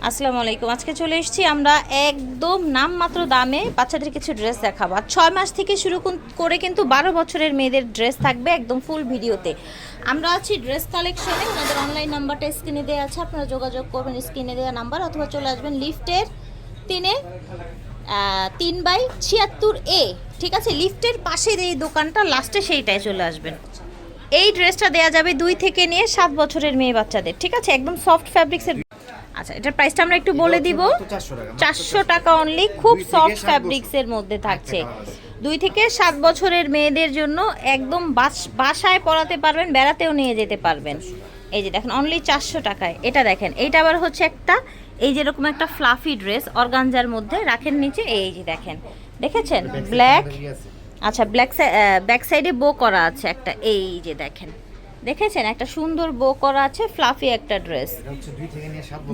আসসালামু আলাইকুম। আজকে চলে এসেছি আমরা একদম নামমাত্র দামে বাচ্চাদের কিছু ড্রেস দেখাবো। আর 6 মাস থেকে শুরু করে কিন্তু 12 বছরের মেয়েদের ড্রেস থাকবে একদম ফুল ভিডিওতে। আমরা আছি ড্রেস কালেকশনে। ওনাদের অনলাইন নাম্বারটা স্ক্রিনে দেওয়া আছে, আপনারা যোগাযোগ করবেন স্ক্রিনে দেওয়া নাম্বার, অথবা চলে আসবেন লিফটের 3/76A। ঠিক আছে, লিফটের পাশের এই দোকানটা লাস্টে সেইটায় চলে আসবেন। এই ড্রেসটা দেয়া যাবে 2 থেকে নিয়ে 7 বছরের মেয়ে বাচ্চাদের। ঠিক আছে, একদম সফট ফ্যাব্রিক্সের। আচ্ছা, এটার প্রাইসটা আমরা একটু বলে দিব। 400 টাকা অনলি। খুব সফট ফ্যাব্রিক্সের মধ্যে থাকছে। 2 থেকে 7 বছরের মেয়েদের জন্য একদম বাসায় পরাতে পারবেন, বেড়াতেও নিয়ে যেতে পারবেন। এই যে দেখেন, অনলি 400 টাকায়। এটা দেখেন, এইটা আবার হচ্ছে একটা এই যেরকম একটা ফ্লাফি ড্রেস অর্গানজার মধ্যে রাখেন নিচে। এই যে দেখেন, দেখেছেন ব্ল্যাক। আচ্ছা, ব্যাক সাইডে বো করা আছে একটা। এই যে দেখেন, দেখেছেন একটা সুন্দর বো করা আছে, ফ্লাফি একটা ড্রেস।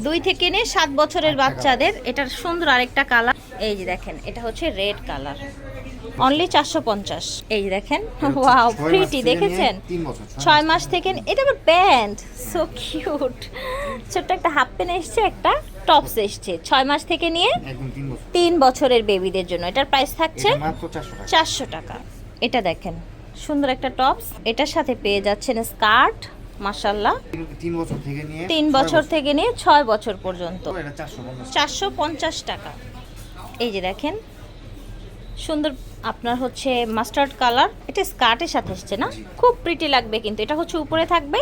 2 থেকে নিয়ে 7 বছরের বাচ্চাদের। এটার সুন্দর আরেকটা কালার। এই যে দেখেন, এটা হচ্ছে রেড কালার। অনলি 450। এই যে দেখেন, ওয়াও প্রিটি, দেখেছেন 6 মাস থেকে। এটা আবার প্যান্ট, সো কিউট। ছোট্ট একটা হাফ প্যান্ট এসছে, একটা টপস এসছে। 6 মাস থেকে নিয়ে 3 বছরের বেবিদের জন্য। এটার প্রাইস থাকছে 400 টাকা। এটা দেখেন, সুন্দর একটা টপস। এটার সাথে পেয়ে যাচ্ছেন স্কার্ট। মাশাআল্লাহ, 3 বছর থেকে নিয়ে 6 বছর পর্যন্ত। 450 টাকা। এই যে দেখেন, সুন্দর আপনার হচ্ছে মাস্টার্ড কালার। এটা স্কার্টের সাথে এসছে না, খুব প্রিটি লাগবে কিন্তু। এটা হচ্ছে উপরে থাকবে,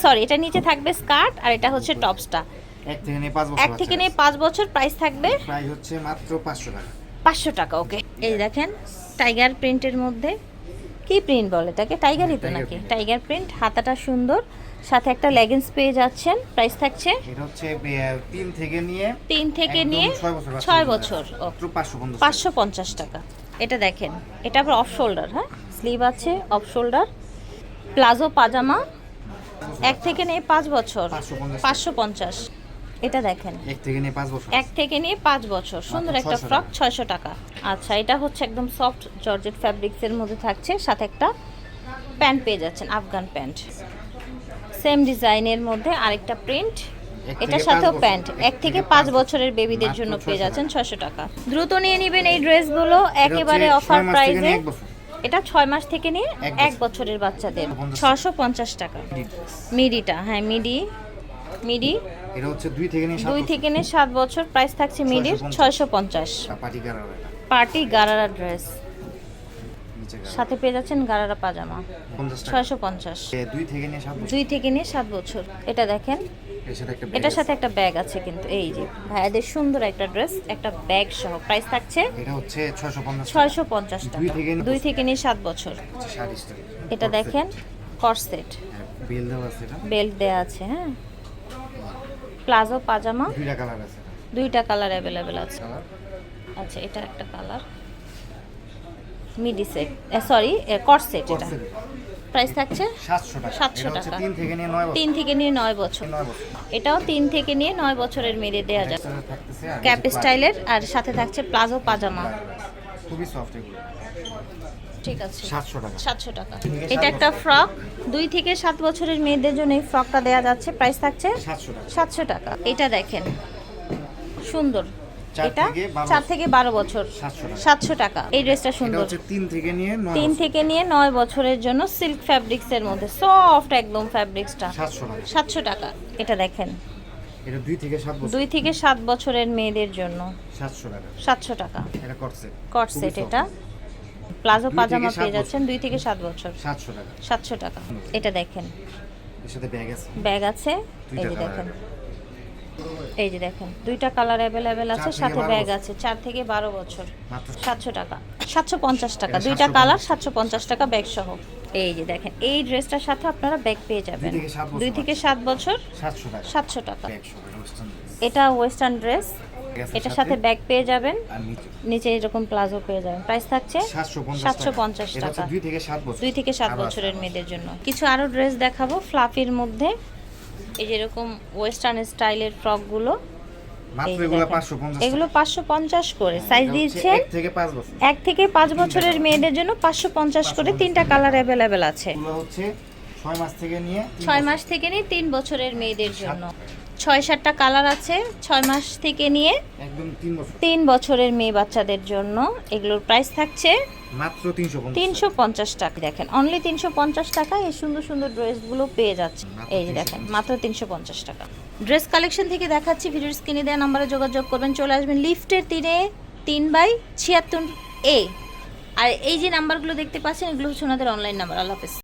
সরি এটা নিচে থাকবে স্কার্ট, আর এটা হচ্ছে টপসটা। 1 থেকে নিয়ে 5 বছর। প্রাইস থাকবে প্রাইস হচ্ছে মাত্র 500 টাকা। 500 টাকা। ওকে, এই দেখেন টাইগার প্রিন্টের মধ্যে। কি প্রিন্ট বলে এটাকে? টাইগারই তো নাকি? Tiger print. হাতাটা সুন্দর, সাথে একটা লেগিংস পেয়ে যাচ্ছেন। প্রাইস থাকছে এটা হচ্ছে 3 থেকে নিয়ে 6 বছর। 550 550 টাকা। এটা দেখেন, এটা আবার অফ শোল্ডার। হ্যাঁ, স্লিভ আছে, অফ শোল্ডার, প্লাজো পাজামা। 1 থেকে নিয়ে 5 বছর, 550। এটা দেখেন, 1 থেকে নিয়ে 5 বছর। 1 থেকে নিয়ে 5 বছর। সুন্দর একটা ফ্রক, 600 টাকা। আচ্ছা, এটা হচ্ছে একদম সফট জর্জেট ফ্যাব্রিক্সের মধ্যে থাকছে, সাথে একটা প্যান্ট পেয়ে যাচ্ছেন, আফগান প্যান্ট। সেম ডিজাইনের মধ্যে আরেকটা প্রিন্ট। এটার সাথেও প্যান্ট। 1 থেকে 5 বছরের বেবিদের জন্য পেয়ে যাচ্ছেন 600 টাকা। দ্রুত নিয়ে নেবেন এই ড্রেসগুলো একেবারে অফার প্রাইসে। এটা 6 মাস থেকে নিয়ে 1 বছরের বাচ্চাদের 650 টাকা। মিডিটা, হ্যাঁ মিডি এটা হচ্ছে 2 থেকে নিয়ে 7 বছর। প্রাইস থাকছে মিডির 650। পার্টি গারারা ড্রেস, সাথে পেয়ে যাচ্ছেন গারারা পাজামা, 650। 2 থেকে নিয়ে 7 বছর। এটা দেখেন, এটার সাথে একটা ব্যাগ আছে কিন্তু। এই যে ভাইয়াদের সুন্দর একটা ড্রেস, একটা ব্যাগ সহ। প্রাইস থাকছে এটা হচ্ছে 650 টাকা। 2 থেকে নিয়ে 7 বছর। এটা দেখেন কর্সেট, বেল্ট দেয়া আছে। হ্যাঁ, প্লাজো পাজামা। 2টা কালার অ্যাভেলেবেল আছে। আচ্ছা, এটা একটা কালার মিডি সেট, সরি কর্সেট। এটা প্রাইস থাকছে 700 টাকা। 3 থেকে নিয়ে 9 বছর। এটাও 3 থেকে নিয়ে 9 বছরের মেয়েদের দেওয়া যায়, ক্যাপ স্টাইলের। আর সাথে থাকছে প্লাজো পাজামা। খুবই সফট এগুলো। ঠিক আছে, 700 টাকা। এটা একটা ফ্রক। 2 থেকে 7 বছরের মেয়েদের জন্য এই ফ্রকটা দেওয়া যাচ্ছে। প্রাইস থাকছে 700 টাকা। এটা দেখেন, সুন্দর। এটা 4 থেকে 12 বছর, 700 টাকা। এই ড্রেসটা সুন্দর। 3 থেকে নিয়ে 9 বছরের জন্য সিল্ক ফ্যাব্রিক্সের মধ্যে, সফট একদম ফ্যাব্রিক্সটা। 700 টাকা। এটা দেখেন, এটা 2 থেকে 7 বছরের মেয়েদের জন্য 700 টাকা। এটা কটসেট। এটা প্লাজো পাজামা পেয়ে যাচ্ছেন 2 থেকে 7 বছর, 700 টাকা। এটা দেখেন, এর সাথে ব্যাগ আছে। এই যে দেখেন 2টা কালার অ্যাভেলেবেল আছে, সাথে ব্যাগ আছে। 4 থেকে 12 বছর, 700 টাকা। 750 টাকা। 2টা কালার, 750 টাকা ব্যাগ সহ। এই যে দেখেন, এই ড্রেসটার সাথে আপনারা ব্যাগ পেয়ে যাবেন। 2 থেকে 7 বছর, 700 টাকা। এটা ওয়েস্টার্ন ড্রেস, এটার সাথে ব্যাগ পেয়ে যাবেন, নিচে এরকম প্লাজো পেয়ে যাবেন। প্রাইস থাকছে 750 টাকা। 2 থেকে 7 বছরের মেয়েদের জন্য। কিছু আরো ড্রেস দেখাবো ফ্লাফির মধ্যে। এই যেরকম ওয়েস্টার্ন স্টাইলের ফ্রকগুলো, এগুলো 550 করে। সাইজ দিচ্ছে 1 থেকে 5 বছরের মেয়েদের জন্য 550 করে। 3টা কালার অ্যাভেলেবেল আছে। 6 মাস থেকে নিয়ে 3 বছরের মেয়েদের জন্য 6-7টা কালার আছে, 6 মাস থেকে নিয়ে একদম 3 বছর 3 বছরের মেয়ে বাচ্চাদের জন্য। এগুলোর প্রাইস থাকছে মাত্র 350 350 টাকা। দেখেন অনলি 350 টাকায় এই সুন্দর সুন্দর ড্রেসগুলো পেয়ে যাচ্ছে। মাত্র এই যে দেখেন মাত্র 350 টাকা। ড্রেস কালেকশন থেকে দেখাচ্ছি, ভিডিওর স্ক্রিনে দেওয়া নাম্বারে যোগাযোগ করবেন, চলে আসবেন লিফটের 3/76A। আর এই যে নাম্বারগুলো দেখতে পাচ্ছেন এগুলো হচ্ছে ওনাদের অনলাইন নাম্বার। আল্লাহ হাফেজ।